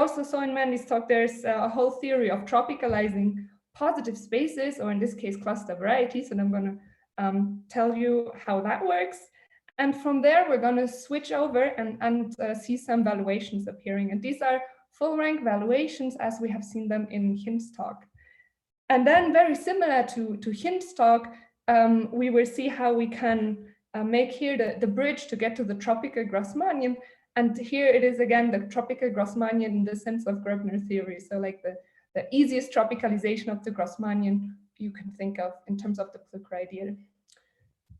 also saw in Mandy's talk, there's a whole theory of tropicalizing positive spaces, or in this case, cluster varieties, and I'm going to tell you how that works. And from there, we're going to switch over and see some valuations appearing. And these are full rank valuations as we have seen them in Hind's talk. And then very similar to Hind's talk, we will see how we can make here the bridge to get to the tropical Grassmannian. And here it is again, the tropical Grassmannian in the sense of Gregner theory. So like the easiest tropicalization of the Grassmannian you can think of in terms of the Plücker ideal.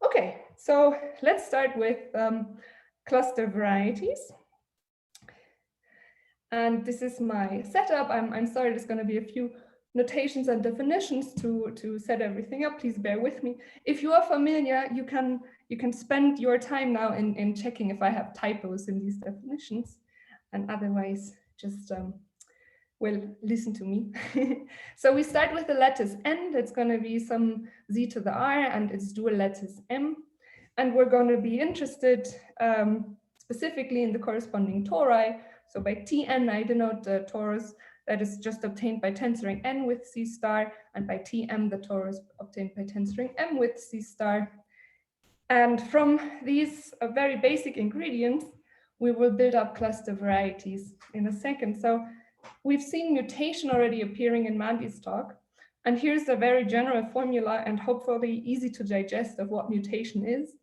Okay, so let's start with cluster varieties. And this is my setup. I'm sorry, there's going to be a few notations and definitions to set everything up. Please bear with me. If you are familiar, you can spend your time now in checking if I have typos in these definitions, and otherwise just well, listen to me. So we start with the lattice n. That's going to be some z to the r and its dual lattice m. And we're going to be interested specifically in the corresponding tori. So by Tn, I denote the torus that is just obtained by tensoring n with c star, and by Tm, the torus obtained by tensoring m with c star. And from these very basic ingredients, we will build up cluster varieties in a second. So we've seen mutation already appearing in Mandy's talk. And here's a very general formula and hopefully easy to digest of what mutation is.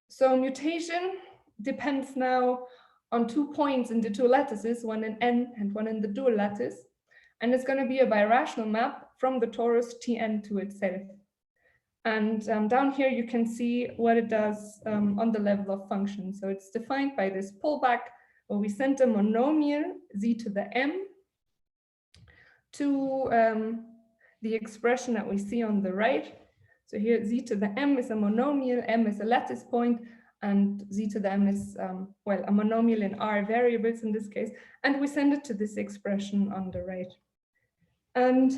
So mutation depends now on 2 points in the two lattices, one in n and one in the dual lattice. And it's going to be a birational map from the torus Tn to itself. And down here, you can see what it does on the level of function. So it's defined by this pullback, where we send a monomial z to the m to the expression that we see on the right. So here, z to the m is a monomial, m is a lattice point, and z to the m is, well, a monomial in r variables in this case. And we send it to this expression on the right. And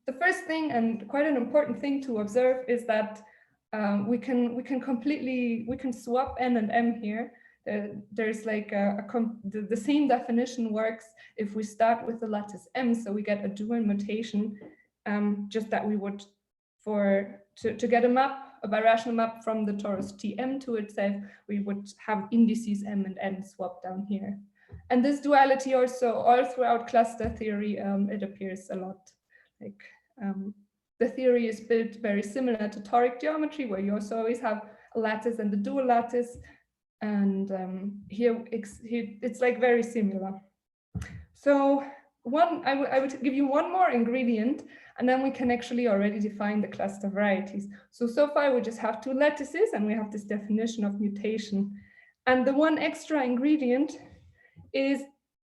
the first thing, and quite an important thing to observe, is that we can swap n and m here. There's like the same definition works if we start with the lattice m, so we get a dual mutation, just that we would, to get a map, a birational map from the torus Tm to itself, we would have indices m and n swapped down here. And this duality also, all throughout cluster theory, it appears a lot. Like the theory is built very similar to toric geometry, where you also always have a lattice and the dual lattice. And here it's like very similar. So I would give you one more ingredient, and then we can actually already define the cluster varieties. So far we just have two lattices, and we have this definition of mutation. And the one extra ingredient is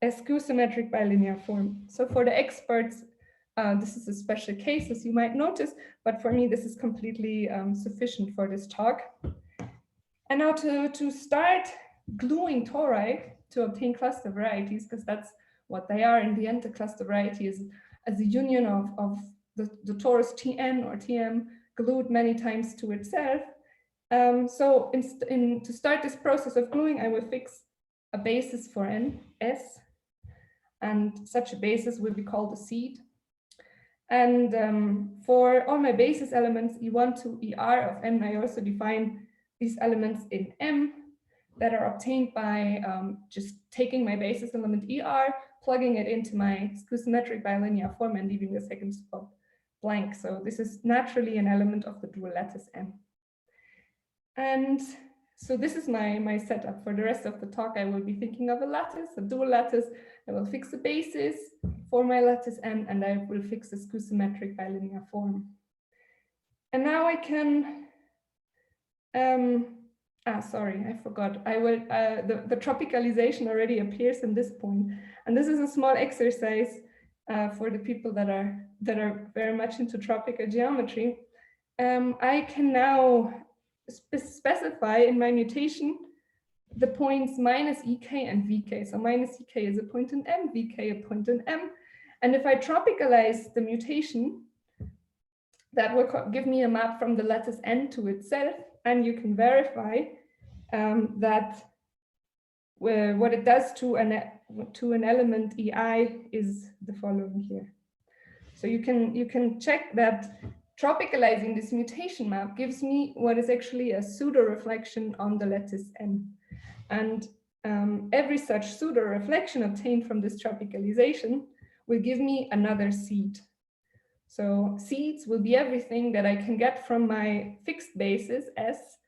a skew-symmetric bilinear form. So for the experts, this is a special case, as you might notice, but for me, this is completely sufficient for this talk. And now to start gluing tori to obtain cluster varieties, because that's what they are in the end. The cluster variety is as a union of the torus Tn or Tm glued many times to itself. So to start this process of gluing, I will fix a basis for n, S, and such a basis will be called a seed. And for all my basis elements, E1 to ER of n, I also define these elements in M that are obtained by just taking my basis element ER, plugging it into my skew-symmetric bilinear form, and leaving the second spot blank. So this is naturally an element of the dual lattice M. And so this is my setup. For the rest of the talk, I will be thinking of a lattice, a dual lattice. I will fix a basis for my lattice M, and I will fix a skew-symmetric bilinear form. And now I can, sorry, I forgot. I will, the tropicalization already appears in this point. And this is a small exercise for the people that are very much into tropical geometry. I can now specify in my mutation the points minus EK and VK. So minus EK is a point in M, VK a point in M. And if I tropicalize the mutation, that will give me a map from the lattice N to itself. And you can verify that what it does to to an element EI is the following here. So you can check that tropicalizing this mutation map gives me what is actually a pseudo reflection on the lattice M. And every such pseudo reflection obtained from this tropicalization will give me another seed. So seeds will be everything that I can get from my fixed basis S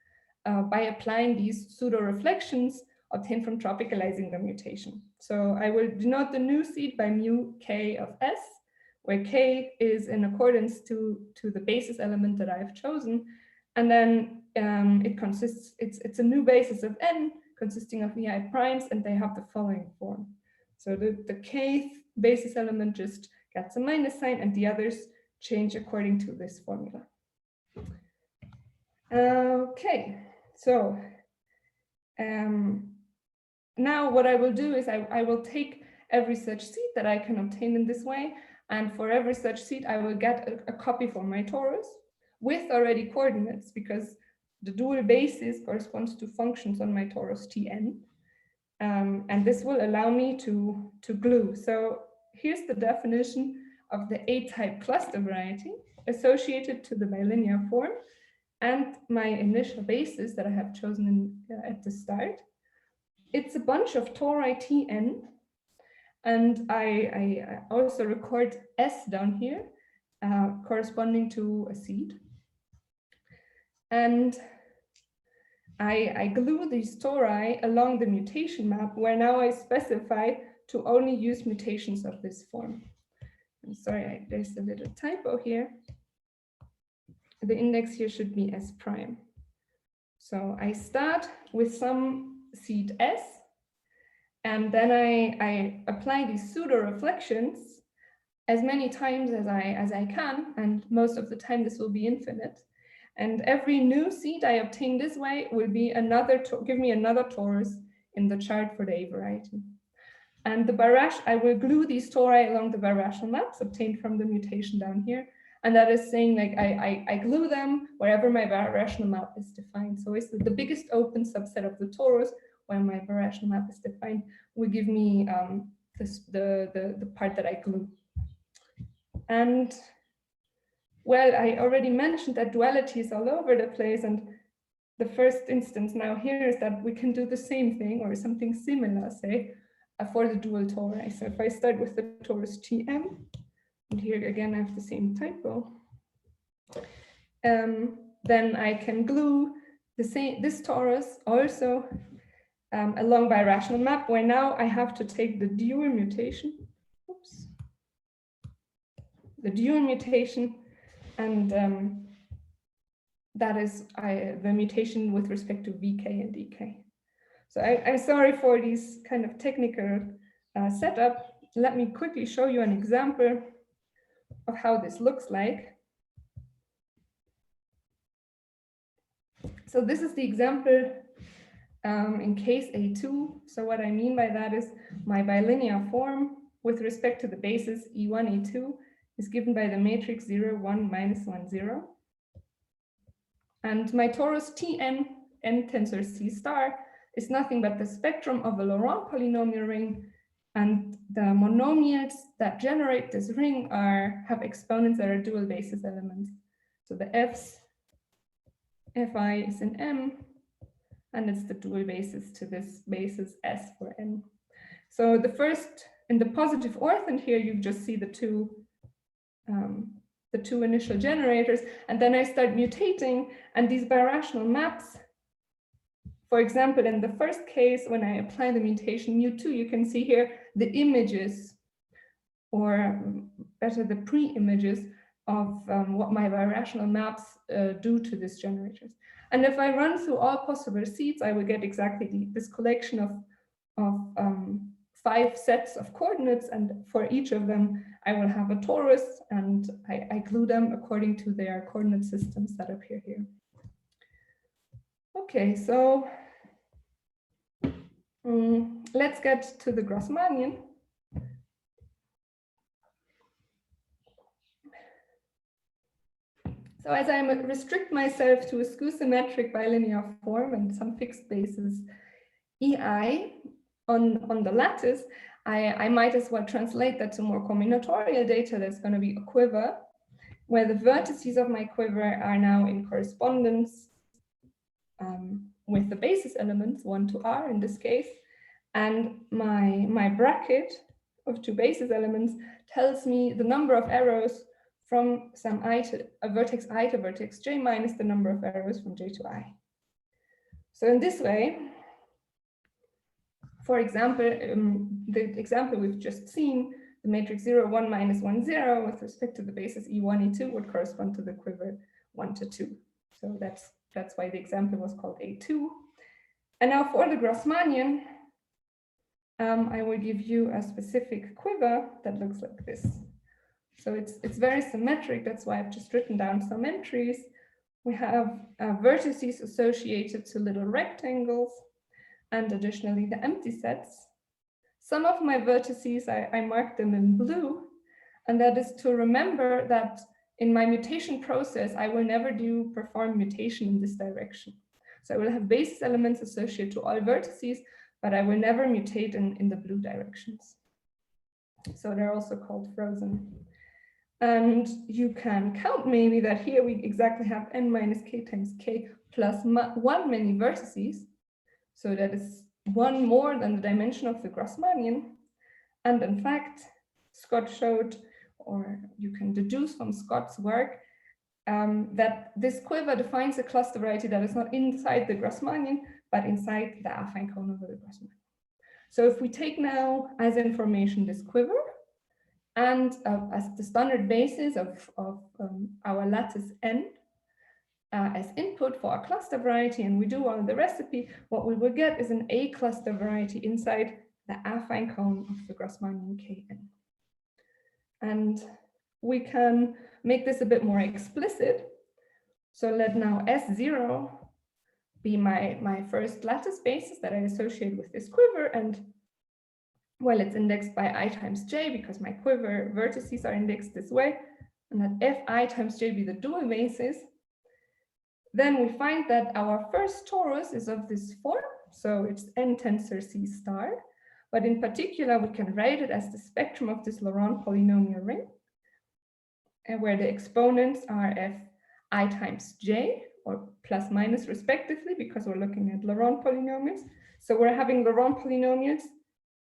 by applying these pseudo reflections obtained from tropicalizing the mutation. So I will denote the new seed by mu k of S, where k is in accordance to the basis element that I have chosen. And then it's a new basis of n consisting of EI primes, and they have the following form. So the kth basis element just gets a minus sign, and the others change according to this formula. Okay, so now what I will do is I will take every such seed that I can obtain in this way, and for every such seed I will get a copy for my torus with already coordinates, because the dual basis corresponds to functions on my torus Tn, and this will allow me to glue. So here's the definition of the A-type cluster variety associated to the bilinear form and my initial basis that I have chosen at the start. It's a bunch of tori Tn, and I also record S down here, corresponding to a seed. And I glue these tori along the mutation map, where now I specify to only use mutations of this form. I'm sorry, there's a little typo here. The index here should be S prime. So I start with some seed S, and then I apply these pseudo reflections as many times as I can, and most of the time this will be infinite. And every new seed I obtain this way will be give me another torus in the chart for the A variety. And I will glue these tori along the birational maps obtained from the mutation down here. And that is saying, like, I glue them wherever my birational map is defined. So it's the biggest open subset of the torus where my birational map is defined will give me the part that I glue. And well, I already mentioned that duality is all over the place, and the first instance now here is that we can do the same thing or something similar, say, for the dual tori. So if I start with the torus Tm, and here again I have the same typo, then I can glue this torus also along birational map, where now I have to take the dual mutation. Oops. The dual mutation, and that is the mutation with respect to Vk and Dk. So I'm sorry for these kind of technical setup. Let me quickly show you an example of how this looks like. So this is the example in case A2. So what I mean by that is my bilinear form with respect to the basis E1, E2 is given by the matrix 0, 1, -1, 0. And my torus Tn, n tensor C star, is nothing but the spectrum of a Laurent polynomial ring, and the monomials that generate this ring have exponents that are dual basis elements. So the Fi is in M, and it's the dual basis to this basis S for N. So the first, in the positive orthant here, you just see the two initial generators, and then I start mutating, and these birational maps, for example, in the first case, when I apply the mutation mu2, you can see here the images, or better, the pre-images of what my birational maps do to these generators. And if I run through all possible seeds, I will get exactly this collection of 5 sets of coordinates, and for each of them, I will have a torus, and I glue them according to their coordinate systems that appear here. Okay, so let's get to the Grassmannian. So as I restrict myself to a skew-symmetric bilinear form and some fixed basis EI, on the lattice, I might as well translate that to more combinatorial data. There's going to be a quiver where the vertices of my quiver are now in correspondence with the basis elements, 1 to r in this case. And my bracket of 2 basis elements tells me the number of arrows from some I to a vertex I to vertex j minus the number of arrows from j to I. So in this way, for example, the example we've just seen, the matrix 0, 1, minus 1, 0 with respect to the basis E1, E2 would correspond to the quiver 1 to 2. So that's why the example was called A2. And now for the Grassmannian, I will give you a specific quiver that looks like this. So it's very symmetric. That's why I've just written down some entries. We have vertices associated to little rectangles, and additionally the empty sets. Some of my vertices, I marked them in blue, and that is to remember that in my mutation process, I will never perform mutation in this direction. So I will have basis elements associated to all vertices, but I will never mutate in the blue directions. So they're also called frozen. And you can count maybe that here we exactly have n minus k times k plus 1 many vertices. So that is 1 more than the dimension of the Grassmannian. And in fact, Scott showed, or you can deduce from Scott's work, that this quiver defines a cluster variety that is not inside the Grassmannian, but inside the affine cone over the Grassmannian. So if we take now as information this quiver, and as the standard basis of our lattice n as input for our cluster variety, and we do all the recipe, what we will get is an A cluster variety inside the affine cone of the Grassmannian Kn. And we can make this a bit more explicit. So let now S0 be my first lattice basis that I associate with this quiver, and well, it's indexed by I times j because my quiver vertices are indexed this way, and that Fi times j be the dual basis. Then we find that our first torus is of this form, so it's n tensor C star, but in particular we can write it as the spectrum of this Laurent polynomial ring, and where the exponents are Fi times j, or plus minus respectively, because we're looking at Laurent polynomials. So we're having Laurent polynomials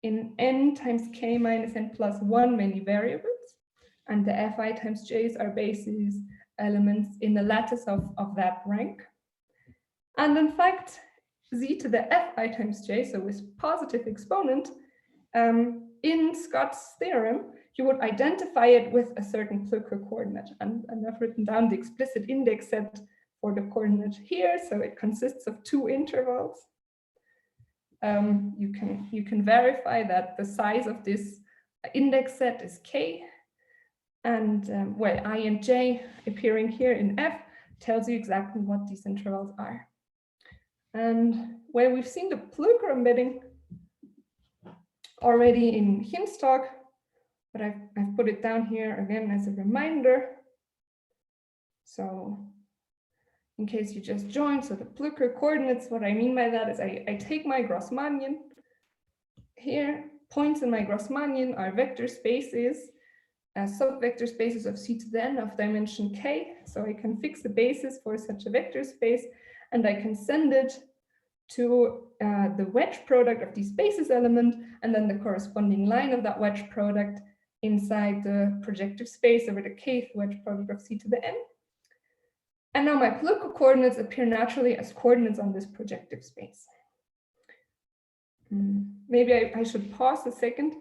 in n times k minus n plus 1 many variables, and the Fi times j's are basis elements in the lattice of that rank. And in fact, z to the Fi times j, so with positive exponent, in Scott's theorem, you would identify it with a certain Plücker coordinate. And I've written down the explicit index set for the coordinate here, so it consists of 2 intervals. You can verify that the size of this index set is k, and well, I and j appearing here in F tells you exactly what these intervals are. And where we've seen the Plücker embedding already in Hin's talk, but I've put it down here again as a reminder. So in case you just joined, so the Plücker coordinates, what I mean by that is I take my Grassmannian. Here, points in my Grassmannian are vector spaces, subvector spaces of C to the n of dimension k. So I can fix the basis for such a vector space, and I can send it to the wedge product of these basis element, and then the corresponding line of that wedge product inside the projective space over the kth wedge product of C to the n. And now my Plücker coordinates appear naturally as coordinates on this projective space. Maybe I should pause a second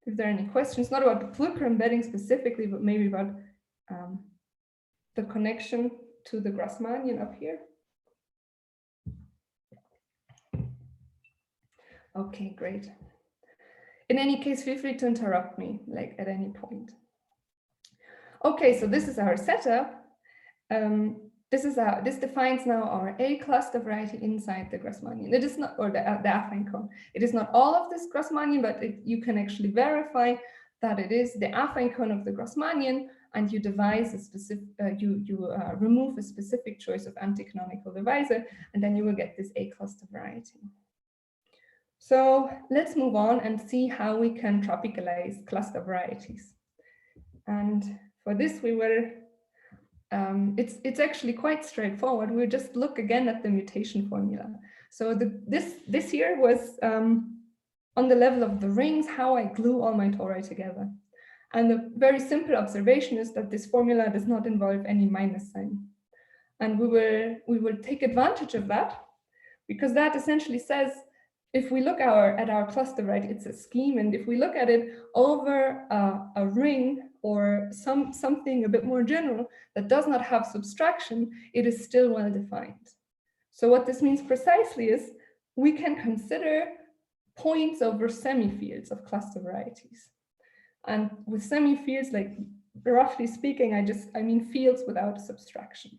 if there are any questions, not about the Plücker embedding specifically, but maybe about the connection to the Grassmannian up here. Okay, great. In any case, feel free to interrupt me, like at any point. Okay, so this is our setup. This defines now our A cluster variety inside the Grassmannian. It is not, or the affine cone. It is not all of this Grassmannian, but you can actually verify that it is the affine cone of the Grassmannian, and you devise a specific, remove a specific choice of anti-canonical divisor, and then you will get this A cluster variety. So let's move on and see how we can tropicalize cluster varieties. And for this, we will, it's actually quite straightforward. We'll just look again at the mutation formula. So this here was on the level of the rings, how I glue all my tori together. And the very simple observation is that this formula does not involve any minus sign. And we will take advantage of that, because that essentially says, if we look at our cluster, right, it's a scheme, and if we look at it over a ring or something a bit more general that does not have subtraction, it is still well defined. So what this means precisely is we can consider points over semi-fields of cluster varieties. And with semi-fields, like roughly speaking, I mean fields without subtraction.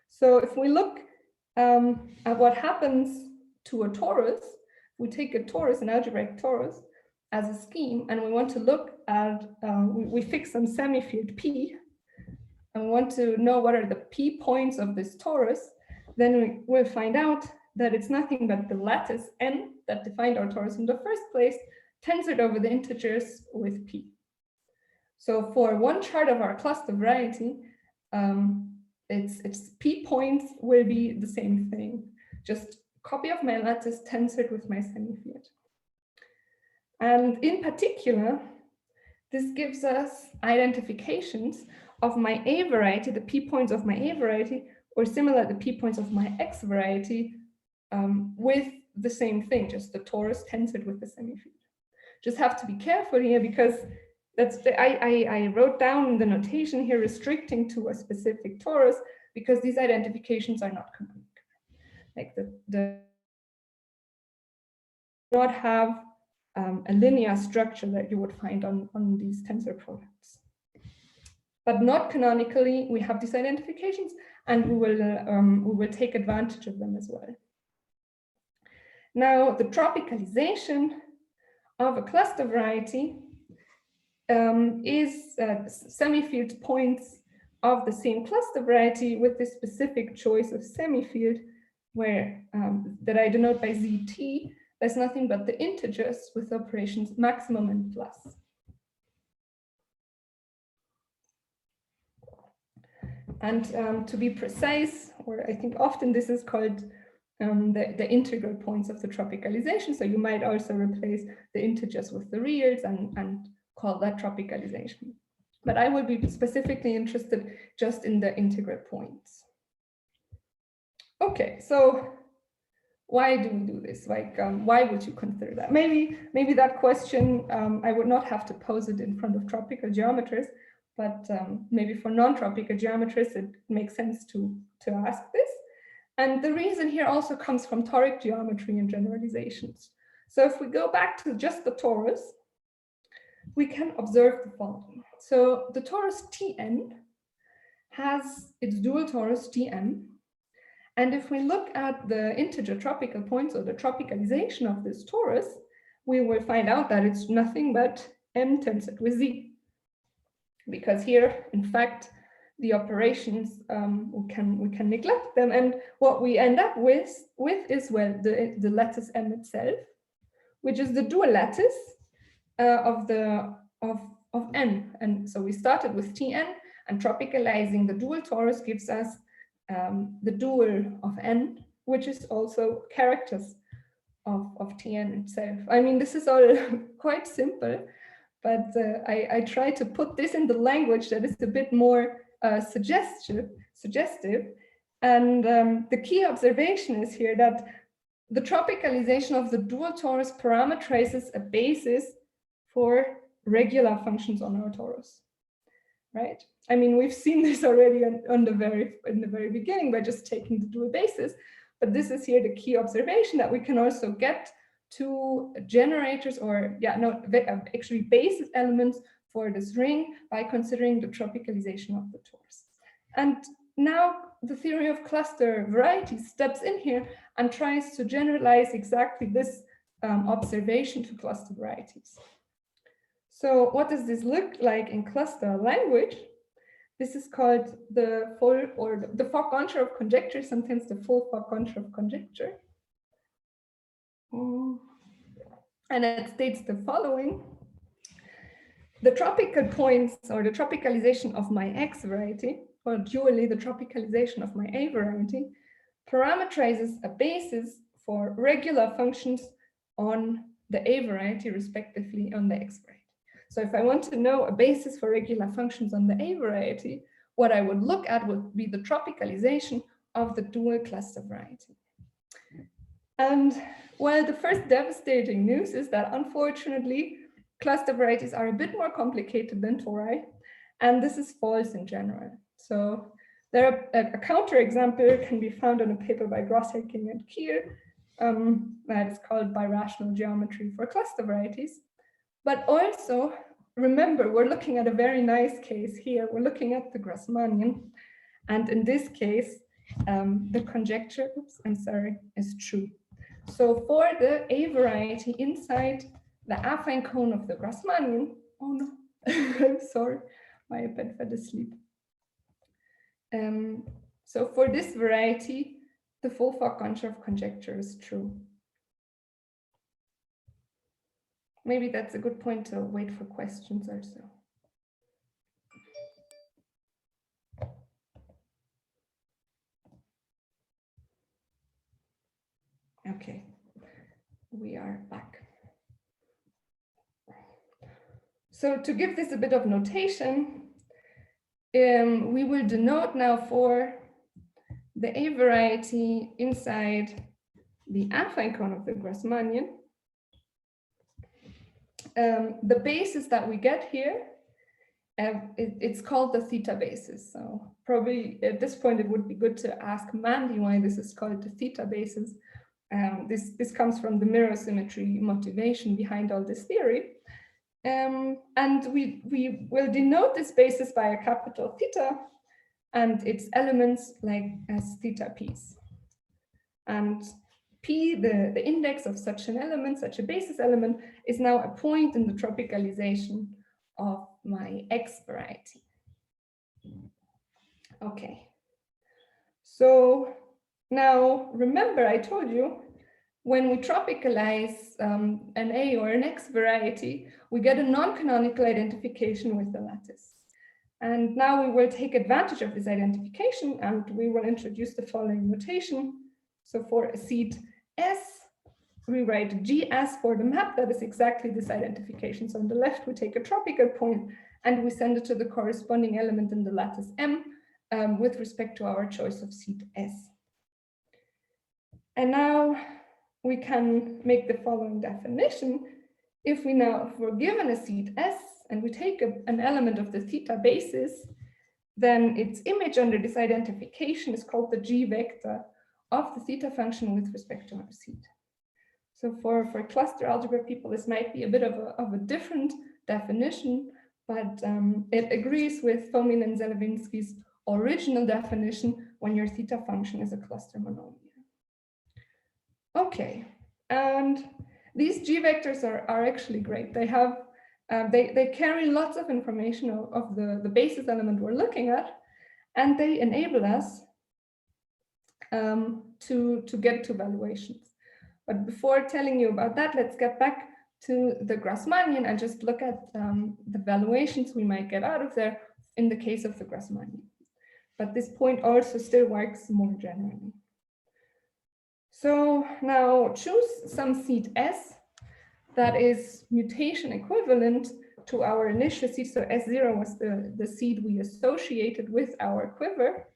So if we look at what happens to a torus, we take a torus, an algebraic torus, as a scheme, and we want to look at, we fix some semi-field P, and we want to know what are the P points of this torus, then we'll find out that it's nothing but the lattice n that defined our torus in the first place, tensored over the integers with P. So for one chart of our cluster variety, its P points will be the same thing, just copy of my lattice tensored with my semi-field. And in particular, this gives us identifications of my A variety, the P points of my A variety, or similar, the P points of my X variety, with the same thing, just the torus tensored with the semi-field. Just have to be careful here, because I wrote down in the notation here restricting to a specific torus, because these identifications are not canonical. Like the not have a linear structure that you would find on these tensor products. But not canonically, we have these identifications, and we will take advantage of them as well. Now, the tropicalization of a cluster variety is semi-field points of the same cluster variety with this specific choice of semi-field, where that I denote by ZT. There's nothing but the integers with operations maximum and plus. And to be precise, or I think often this is called the integral points of the tropicalization. So you might also replace the integers with the reals and call that tropicalization. But I will be specifically interested just in the integral points. Okay, so why do we do this? Like, why would you consider that? Maybe that question, I would not have to pose it in front of tropical geometers, but maybe for non-tropical geometers, it makes sense to ask this. And the reason here also comes from toric geometry and generalizations. So if we go back to just the torus, we can observe the following. So the torus Tn has its dual torus Tm. And if we look at the integer tropical points, or the tropicalization of this torus, we will find out that it's nothing but m tensored with z. Because here, in fact, the operations, we can neglect them. And what we end up with is, well, the lattice m itself, which is the dual lattice of n. And so we started with Tn, and tropicalizing the dual torus gives us the dual of n, which is also characters of Tn itself. I mean, this is all quite simple, but I try to put this in the language that is a bit more suggestive. And the key observation is here that the tropicalization of the dual torus parametrizes a basis for regular functions on our torus, right? I mean, we've seen this already in the very beginning by just taking the dual basis, but this is here the key observation, that we can also get to generators, or actually basis elements for this ring by considering the tropicalization of the torus. And now the theory of cluster varieties steps in here and tries to generalize exactly this observation to cluster varieties. So what does this look like in cluster language? This is called the Fock Goncharov conjecture, sometimes the full Fock Goncharov conjecture. And it states the following. The tropical points, or the tropicalization of my X variety, or dually the tropicalization of my A variety, parameterizes a basis for regular functions on the A variety, respectively on the X variety. So if I want to know a basis for regular functions on the A variety, what I would look at would be the tropicalization of the dual cluster variety. And well, the first devastating news is that unfortunately, cluster varieties are a bit more complicated than tori, and this is false in general. So there a counterexample can be found in a paper by Gross Hacking Keel that is called Birational Geometry for Cluster Varieties. But also, remember, we're looking at a very nice case here. We're looking at the Grassmannian, and in this case, the conjecture, is true. So for the A variety inside the affine cone of the Grassmannian, oh no, I'm sorry, my iPad fell asleep. So for this variety, the full Fock Goncharov conjecture is true. Maybe that's a good point to wait for questions or so. Okay, we are back. So to give this a bit of notation, we will denote now for the A variety inside the affine cone of the Grassmannian. The basis that we get here, it's called the Theta Basis. So probably at this point, it would be good to ask Mandy why this is called the Theta Basis. This comes from the mirror symmetry motivation behind all this theory. And we will denote this basis by a capital theta and its elements like as theta p's. And p, the index of such an element, such a basis element, is now a point in the tropicalization of my X variety. Okay. So now remember, I told you, when we tropicalize an A or an X variety, we get a non-canonical identification with the lattice. And now we will take advantage of this identification and we will introduce the following notation. So for a seed S, we write GS for the map that is exactly this identification. So on the left, we take a tropical point and we send it to the corresponding element in the lattice M with respect to our choice of seed S. And now we can make the following definition. If we're given a seed S and we take an element of the theta basis, then its image under this identification is called the G vector of the theta function with respect to our seed. So for cluster algebra people, this might be a bit of a different definition, but it agrees with Fomin and Zelevinsky's original definition when your theta function is a cluster monomial. Okay, and these G vectors are actually great. They have they carry lots of information of the basis element we're looking at, and they enable us to get to valuations. But before telling you about that, let's get back to the Grassmannian and just look at the valuations we might get out of there in the case of the Grassmannian. But this point also still works more generally. So now choose some seed S that is mutation equivalent to our initial seed. So S0 was the seed we associated with our quiver.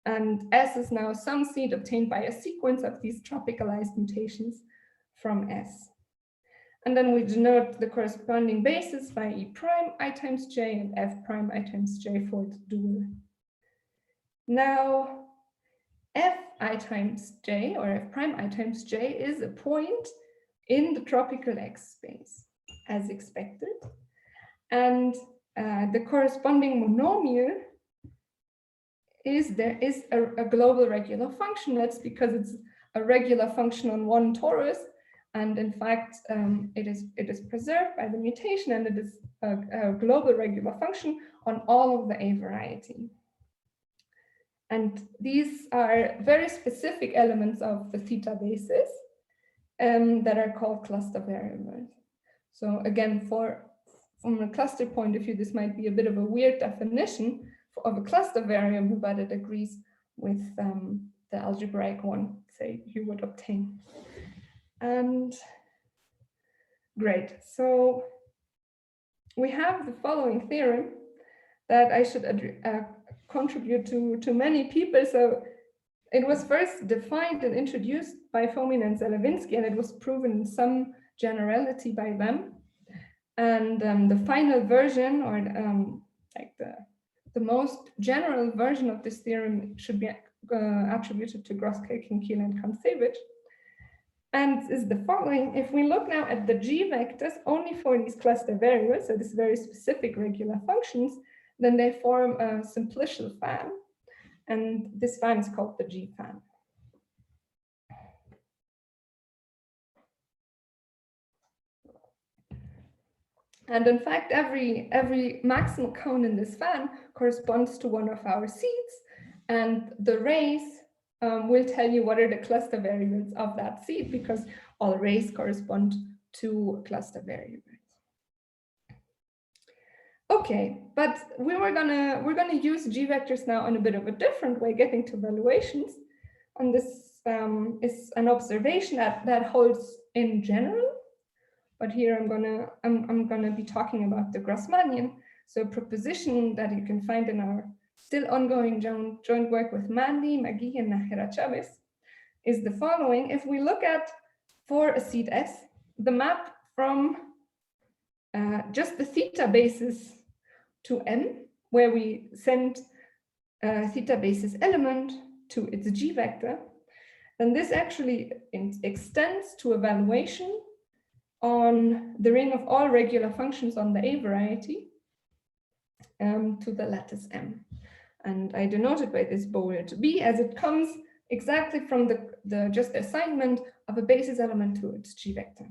And S is now some seed obtained by a sequence of these tropicalized mutations from S. And then we denote the corresponding basis by E prime I times J and F prime I times J for its dual. Now, F I times J or F prime I times J is a point in the tropical X space, as expected. And the corresponding monomial is a global regular function. That's because it's a regular function on one torus. And in fact, it is preserved by the mutation, and it is a global regular function on all of the A variety. And these are very specific elements of the theta basis. that are called cluster variables. So again, from a cluster point of view, this might be a bit of a weird definition of a cluster variable, but it agrees with the algebraic one, say, you would obtain. And great. So we have the following theorem that I should contribute to many people. So it was first defined and introduced by Fomin and Zelevinsky, and it was proven in some generality by them. And the final version, or like the most general version of this theorem, should be attributed to Gross Hacking Keel Kontsevich. And is the following: if we look now at the G vectors only for these cluster variables, so these very specific regular functions, then they form a simplicial fan. And this fan is called the G fan. And in fact, every maximal cone in this fan corresponds to one of our seeds, and the rays will tell you what are the cluster variables of that seed, because all rays correspond to cluster variables. Okay, but we're gonna use G vectors now in a bit of a different way, getting to valuations. And this is an observation that holds in general. But here I'm gonna be talking about the Grassmannian. So a proposition that you can find in our still ongoing joint work with Mandy, Magui, and Nahira Chavez is the following. If we look at, for a seed S, the map from just the theta basis to M, where we send a theta basis element to its G vector, then this actually extends to a valuation on the ring of all regular functions on the A variety to the lattice M. And I denote it by this bold B, as it comes exactly from the just assignment of a basis element to its G vector.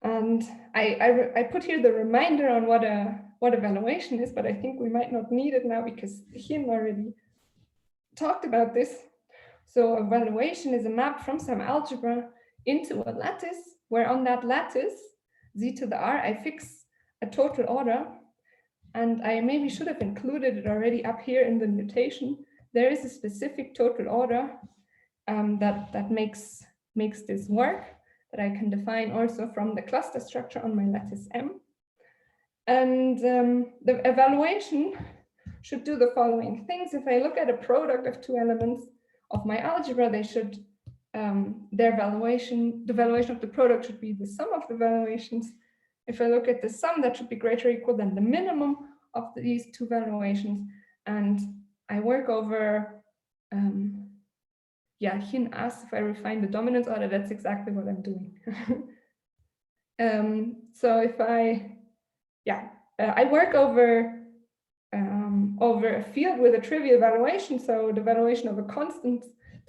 And I put here the reminder on what a valuation is, but I think we might not need it now because Hien already talked about this. So a valuation is a map from some algebra into a lattice, where on that lattice, Z to the R, I fix a total order. And I maybe should have included it already up here in the notation. There is a specific total order that makes this work, that I can define also from the cluster structure on my lattice M. And the evaluation should do the following things. If I look at a product of two elements of my algebra, they should, the valuation of the product should be the sum of the valuations. If I look at the sum, that should be greater or equal than the minimum of these two valuations. And I work over, yeah, Hien asked if I refine the dominance order. That's exactly what I'm doing. So if I work over a field with a trivial valuation. So the valuation of a constant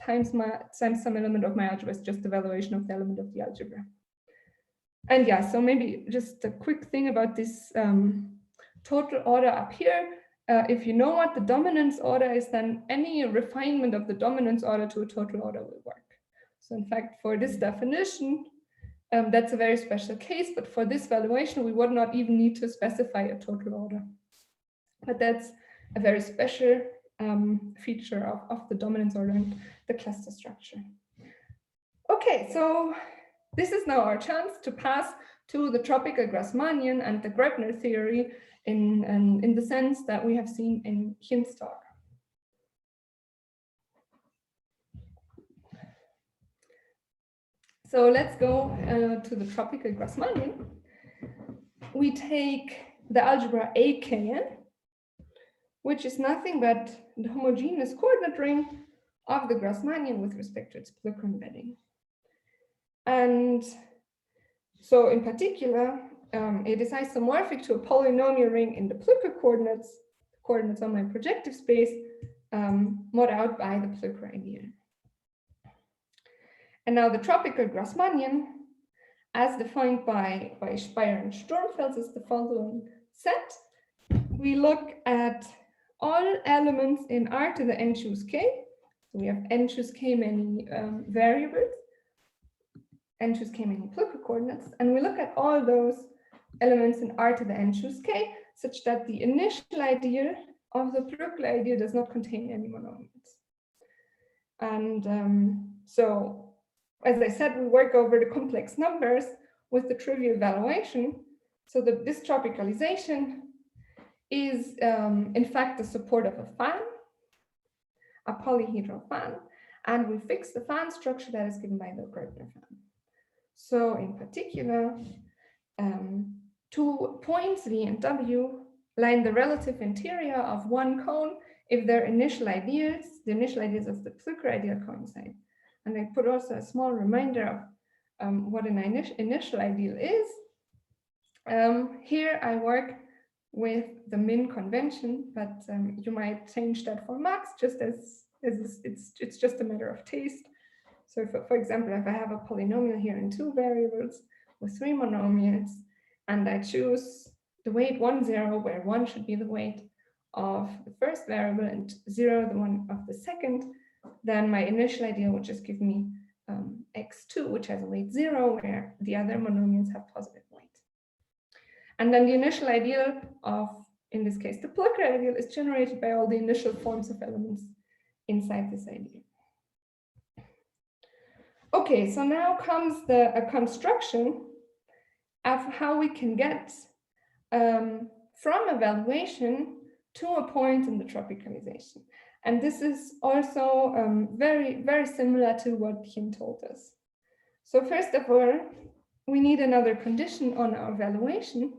times some element of my algebra is just the valuation of the element of the algebra. And yeah, so maybe just a quick thing about this total order up here. If you know what the dominance order is, then any refinement of the dominance order to a total order will work. So in fact, for this definition, that's a very special case, but for this valuation, we would not even need to specify a total order. But that's a very special feature of the dominance order and the cluster structure. Okay, so this is now our chance to pass to the tropical Grassmannian and the Gregner theory in the sense that we have seen in Hien's talk. So let's go to the tropical Grassmannian. We take the algebra AKN, which is nothing but the homogeneous coordinate ring of the Grassmannian with respect to its Plücker embedding. And so in particular, it is isomorphic to a polynomial ring in the Plücker coordinates on my projective space, mod out by the Plücker ideal. And now the tropical Grassmannian, as defined by Speyer and Sturmfels, is the following set. We look at all elements in R to the n choose k. So we have n choose k many variables. n choose k many Plücker coordinates, and we look at all those elements in R to the n choose k, such that the initial ideal of the Plücker ideal does not contain any monomials. And so, as I said, we work over the complex numbers with the trivial valuation. So this tropicalization is, in fact, the support of a fan, a polyhedral fan, and we fix the fan structure that is given by the Gregner fan. So in particular, 2 points, V and W, lie in the relative interior of one cone if their initial ideals, the initial ideals of the Plücker ideal, coincide. And I put also a small reminder of what an initial ideal is. Here I work with the min convention, but you might change that for max, just as it's just a matter of taste. So for example, if I have a polynomial here in 2 variables with 3 monomials, and I choose the weight 1, 0, where 1 should be the weight of the first variable and 0 the one of the second, then my initial ideal would just give me x2, which has a weight 0, where the other monomials have positive weight. And then the initial ideal of, in this case, the Plücker ideal, is generated by all the initial forms of elements inside this ideal. Okay, so now comes a construction of how we can get from evaluation to a point in the tropicalization. And this is also very, very similar to what Kim told us. So first of all, we need another condition on our evaluation.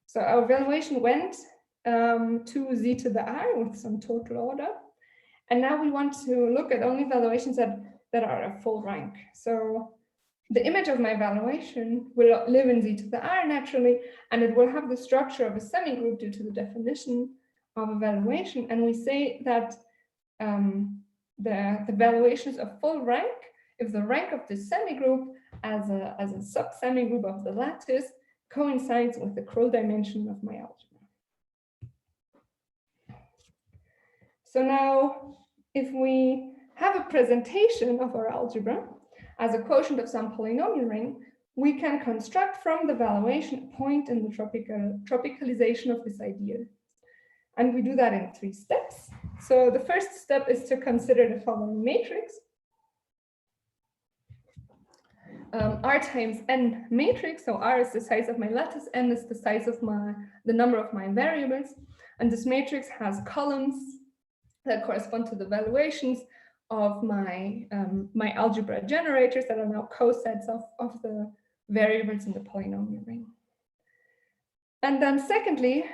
So our evaluation went to z to the r with some total order. And now we want to look at only evaluations that are a full rank. So the image of my evaluation will live in z to the r naturally, and it will have the structure of a semigroup due to the definition of evaluation. And we say that the evaluation is a full rank if the rank of the semigroup as a sub-semigroup of the lattice coincides with the Kroll dimension of my algebra. So now, if we have a presentation of our algebra as a quotient of some polynomial ring, we can construct from the evaluation a point in the tropicalization of this ideal. And we do that in 3 steps. So the first step is to consider the following matrix. R times n matrix. So R is the size of my lattice, n is the size of the number of my variables. And this matrix has columns that correspond to the valuations of my algebra generators that are now cosets of the variables in the polynomial ring. And then secondly,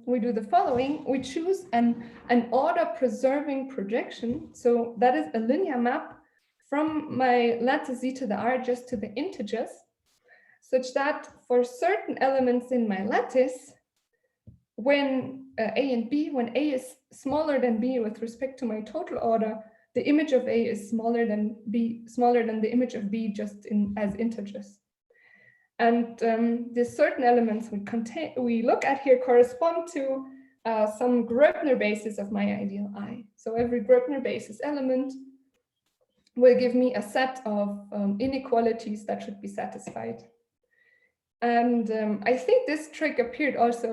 we do the following. We choose an order preserving projection. So that is a linear map from my lattice z to the r just to the integers, such that for certain elements in my lattice, when a and b, when a is smaller than b with respect to my total order, the image of a is smaller than the image of b just as integers. And the certain elements we look at here correspond to some Gregner basis of my ideal I. So every Gregner basis element will give me a set of inequalities that should be satisfied. And I think this trick appeared also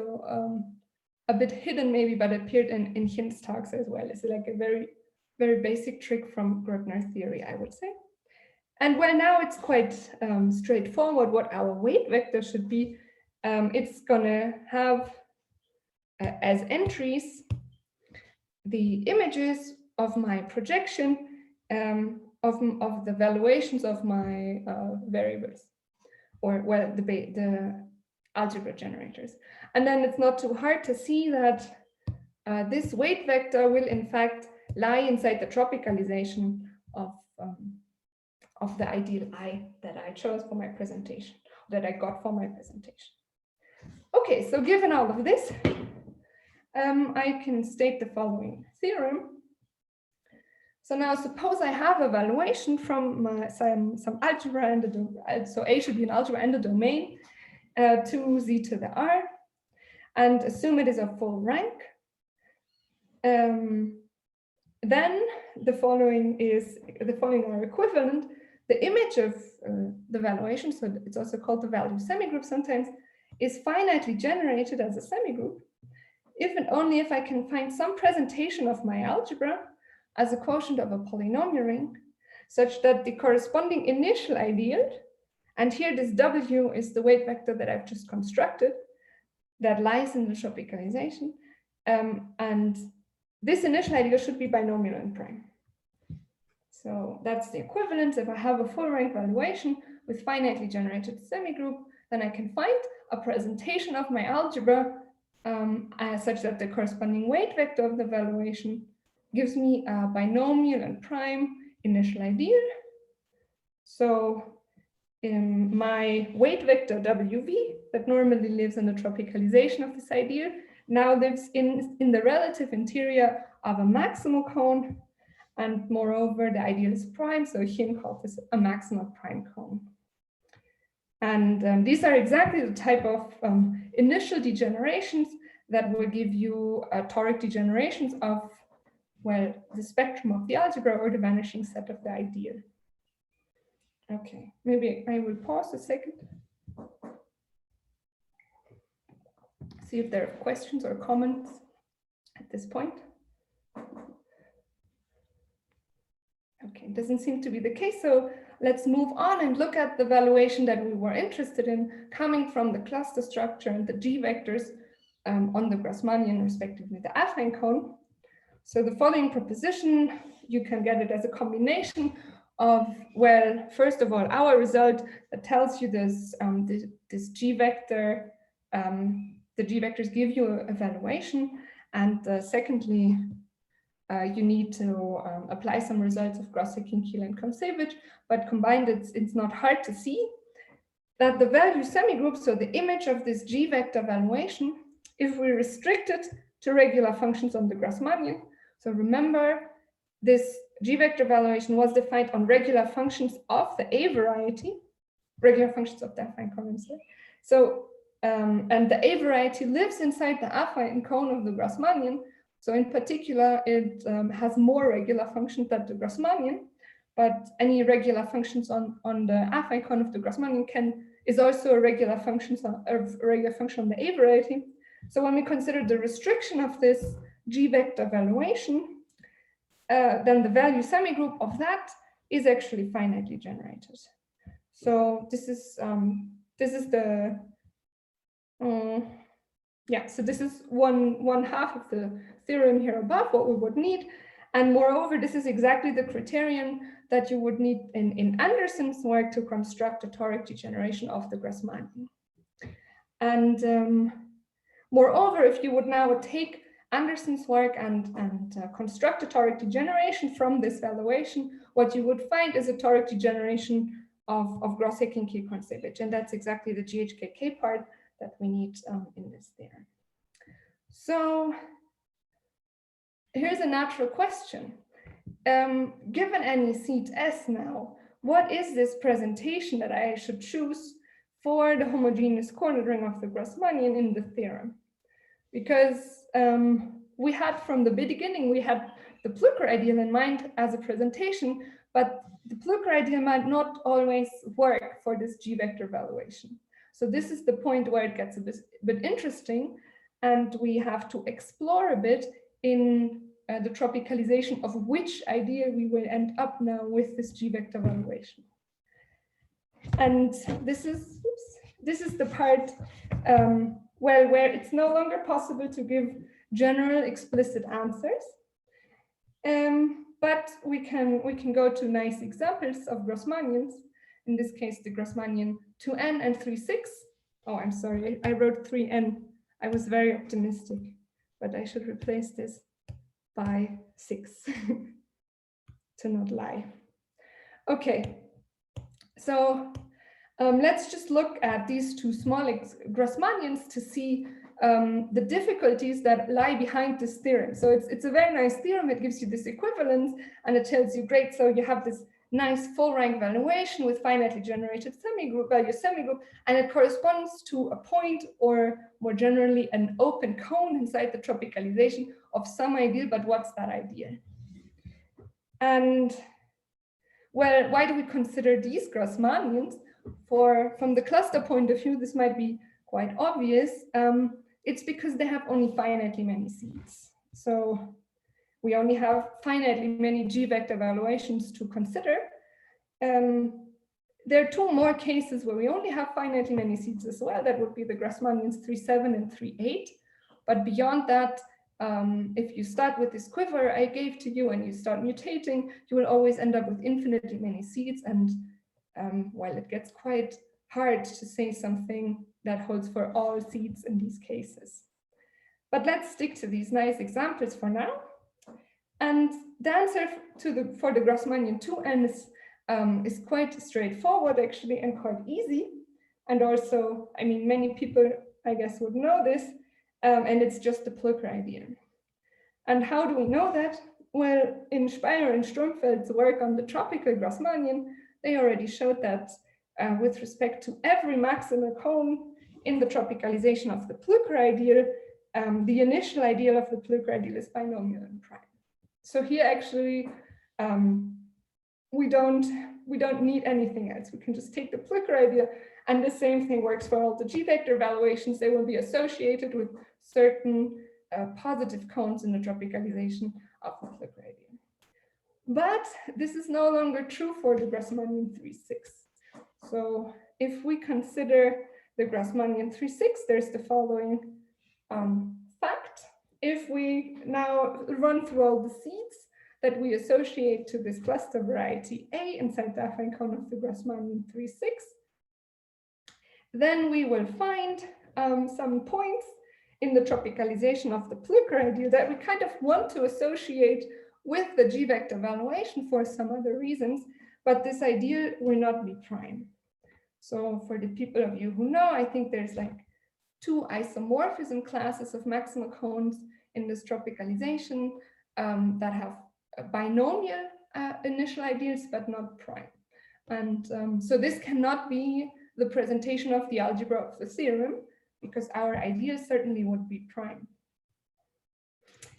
a bit hidden maybe, but appeared in Kim's talks as well. It's like a very, very basic trick from Gregner theory, I would say. And well, now it's quite straightforward what our weight vector should be. It's gonna have as entries the images of my projection of the valuations of my variables, or well, the algebra generators. And then it's not too hard to see that this weight vector will in fact lie inside the tropicalization of the ideal I that I chose for my presentation, that I got for my presentation. Okay, so given all of this, I can state the following theorem. So now suppose I have a valuation from some algebra and so A should be an algebra and a domain to z to the r, and assume it is a full rank. Then the following are equivalent. the image of the valuation, so it's also called the value semigroup sometimes, is finitely generated as a semigroup if and only if I can find some presentation of my algebra as a quotient of a polynomial ring, such that the corresponding initial ideal, and here this W is the weight vector that I've just constructed, that lies in the tropicalization, and this initial ideal should be binomial and prime. So that's the equivalence. If I have a full rank valuation with finitely generated semigroup, then I can find a presentation of my algebra such that the corresponding weight vector of the valuation gives me a binomial and prime initial ideal. So my weight vector WV that normally lives in the tropicalization of this ideal now lives in the relative interior of a maximal cone, and moreover the ideal is prime, so Hien called this a maximal prime cone. And these are exactly the type of initial degenerations that will give you toric degenerations of, well, the spectrum of the algebra or the vanishing set of the ideal. Okay, maybe I will pause a second. See if there are questions or comments at this point. Okay, doesn't seem to be the case, so let's move on and look at the valuation that we were interested in, coming from the cluster structure and the G vectors on the Grassmannian, respectively the affine cone. So the following proposition, you can get it as a combination of, well, first of all, our result that tells you this, this G vector, the G vectors give you a valuation, and secondly, you need to apply some results of Gross Hacking Keel and Kontsevich, but combined it's not hard to see that the value semigroup, so the image of this G vector valuation, if we restrict it to regular functions on the Grassmannian, so remember this G vector valuation was defined on regular functions of the A variety, regular functions of the affine cone. So and the A variety lives inside the affine cone of the Grassmannian. So in particular, it has more regular functions than the Grassmannian, but any regular functions on the affine cone of the Grassmannian is also a regular function on the A variety. So when we consider the restriction of this G vector valuation, then the value semigroup of that is actually finitely generated. So this is the yeah, so this is one half of the theorem here above, what we would need. And moreover, this is exactly the criterion that you would need in Anderson's work to construct a toric degeneration of the Grassmannian. And moreover, if you would now take Anderson's work and construct a toric degeneration from this valuation, what you would find is a toric degeneration of Gross Hacking Keel Kontsevich, and that's exactly the GHKK part that we need in this theorem. So here's a natural question. Given any seed S now, what is this presentation that I should choose for the homogeneous cornered ring of the Grassmannian in the theorem? Because we had from the beginning, we had the Plücker ideal in mind as a presentation, but the Plücker ideal might not always work for this G vector valuation. So this is the point where it gets a bit interesting, and we have to explore a bit in the tropicalization of which idea we will end up now with this G vector valuation. And this is the part where it's no longer possible to give general explicit answers, but we can go to nice examples of Grassmannians. In this case, the Grassmannian 2n and 3,6. Oh, I'm sorry, I wrote 3n. I was very optimistic, but I should replace this by 6 to not lie. Okay, so let's just look at these two small Grassmannians to see the difficulties that lie behind this theorem. So it's a very nice theorem. It gives you this equivalence, and it tells you, great, so you have this nice full rank valuation with finitely generated value semigroup, and it corresponds to a point, or more generally an open cone inside the tropicalization of some ideal, but what's that ideal? And Well, why do we consider these Grassmannians? From the cluster point of view, this might be quite obvious. It's because they have only finitely many seeds. So we only have finitely many G-vector evaluations to consider. There are two more cases where we only have finitely many seeds as well. That would be the Grassmannians 3.7 and 3.8. But beyond that, if you start with this quiver I gave to you and you start mutating, you will always end up with infinitely many seeds. And well, it gets quite hard to say something that holds for all seeds in these cases. But let's stick to these nice examples for now. And the answer for the Grassmannian 2n is quite straightforward actually and quite easy. And also, I mean, many people, I guess, would know this, and it's just the Plücker ideal. And how do we know that? Well, in Speyer and Sturmfels' work on the tropical Grassmannian, they already showed that with respect to every maximal cone in the tropicalization of the Plücker ideal, the initial ideal of the Plücker ideal is binomial and prime. So here actually, we don't need anything else. We can just take the Plücker ideal, and the same thing works for all the G-vector evaluations. They will be associated with certain positive cones in the tropicalization of the Plücker ideal. But this is no longer true for the Grassmannian 3.6. So if we consider the Grassmannian 3.6, there's the following fact. If we now run through all the seeds that we associate to this cluster variety A inside the affine cone of the Grassmannian 3.6, then we will find some points in the tropicalization of the Plücker ideal that we kind of want to associate with the G-vector evaluation for some other reasons, but this ideal will not be prime. So for the people of you who know, I think there's like two isomorphism classes of maximal cones in this tropicalization that have binomial initial ideals, but not prime. And so this cannot be the presentation of the algebra of the theorem, because our ideal certainly would be prime.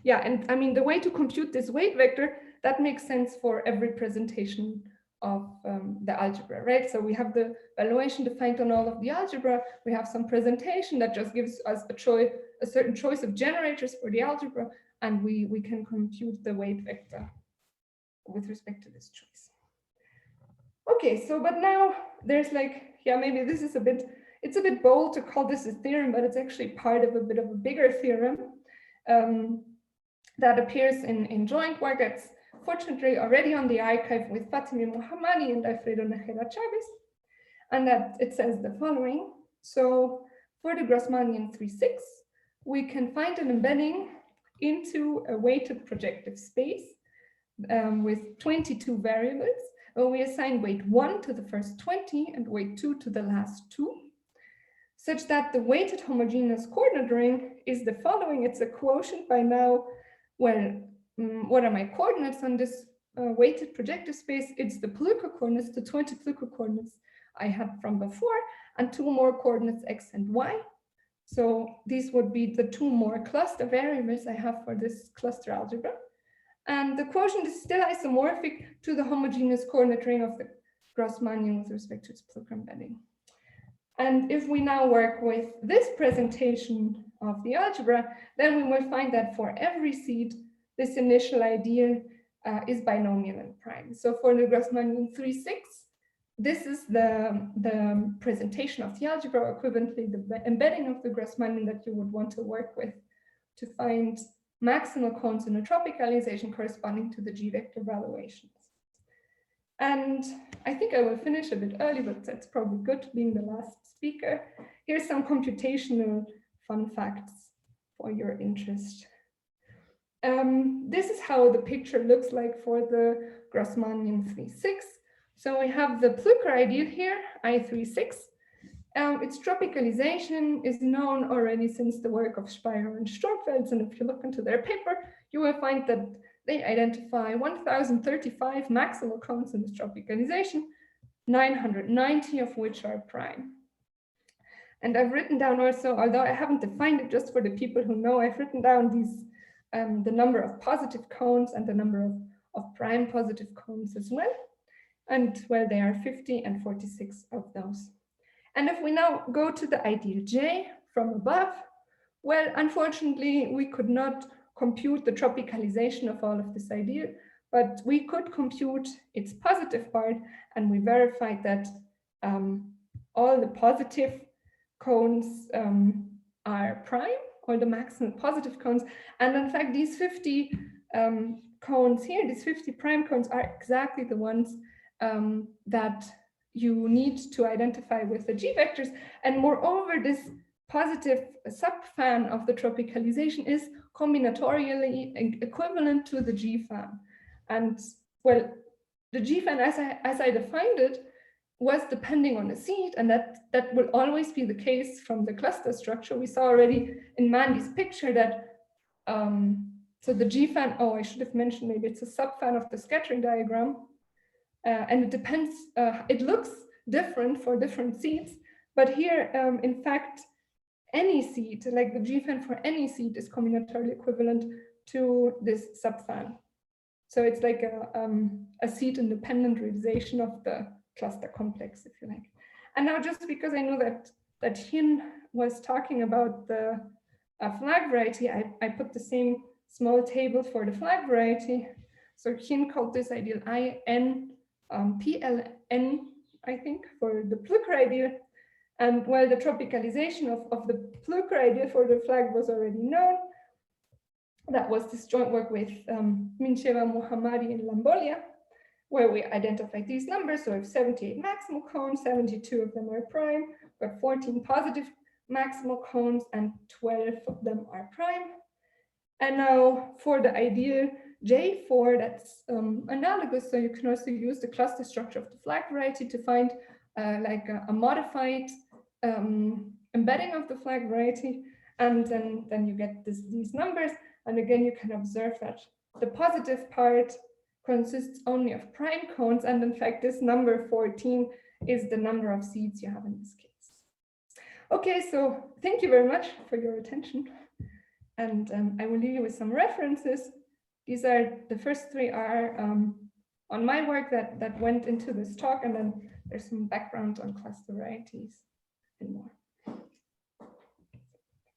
Yeah, and I mean, the way to compute this weight vector, that makes sense for every presentation of the algebra, right? So we have the valuation defined on all of the algebra. We have some presentation that just gives us a certain choice of generators for the algebra, and we can compute the weight vector with respect to this choice. Okay, so but now there's like, yeah, maybe this is it's a bit bold to call this a theorem, but it's actually part of a bit of a bigger theorem that appears in joint work that's fortunately already on the archive with Fatimi Mohammadi and Alfredo Najera Chavez, and that it says the following. So for the Grassmannian 3.6, we can find an embedding into a weighted projective space with 22 variables, where we assign weight 1 to the first 20 and weight 2 to the last 2, such that the weighted homogeneous coordinate ring is the following. It's a quotient by now. Well, what are my coordinates on this weighted projective space? It's the Plücker coordinates, the 20 Plücker coordinates I had from before, and 2 more coordinates x and y. So these would be the 2 more cluster variables I have for this cluster algebra. And the quotient is still isomorphic to the homogeneous coordinate ring of the Grassmannian with respect to its Plücker embedding. And if we now work with this presentation of the algebra, then we will find that for every seed, this initial ideal is binomial and prime. So for the Grassmannian 3.6, this is the presentation of the algebra, equivalently the embedding of the Grassmannian that you would want to work with to find maximal cones in a tropicalization corresponding to the G-vector valuations. And I think I will finish a bit early, but that's probably good being the last speaker. Here's some computational fun facts for your interest. This is how the picture looks like for the Grassmannian 3.6. So we have the Plücker ideal here, I3.6. Its tropicalization is known already since the work of Speyer and Sturmfels, and if you look into their paper, you will find that they identify 1,035 maximal cones in this tropicalization, 990 of which are prime. And I've written down also, although I haven't defined it just for the people who know, I've written down these the number of positive cones and the number of prime positive cones as well. And well, there are 50 and 46 of those. And if we now go to the ideal J from above, well, unfortunately, we could not compute the tropicalization of all of this ideal, but we could compute its positive part, and we verified that all the positive cones are prime, or the maximal positive cones. And in fact, these 50 cones here, these 50 prime cones, are exactly the ones that you need to identify with the G vectors. And moreover, this positive subfan of the tropicalization is combinatorially equivalent to the G fan. And well, the G fan, as I defined it, was depending on the seed, and that will always be the case from the cluster structure. We saw already in Mandy's picture that so the G fan, oh, I should have mentioned, maybe it's a subfan of the scattering diagram, and it depends, it looks different for different seeds, but here, in fact, any seed, like the G fan for any seed, is combinatorially equivalent to this subfan. So it's like a seed-independent realization of the cluster complex, if you like. And now, just because I know that Hin was talking about the flag variety, I put the same small table for the flag variety. So Hin called this ideal IN PLN, I think, for the Plücker ideal. And while the tropicalization of the Plücker ideal for the flag was already known, that was this joint work with Mincheva, Mohammadi, and Lambolia, where we identified these numbers. So we have 78 maximal cones, 72 of them are prime, but 14 positive maximal cones, and 12 of them are prime. And now for the ideal J4, that's analogous. So you can also use the cluster structure of the flag variety to find like a modified embedding of the flag variety. And then you get these numbers. And again, you can observe that the positive part consists only of prime cones. And in fact, this number 14 is the number of seeds you have in this case. Okay, so thank you very much for your attention. And I will leave you with some references. These are, the first three are on my work that went into this talk, and then there's some background on cluster varieties and more.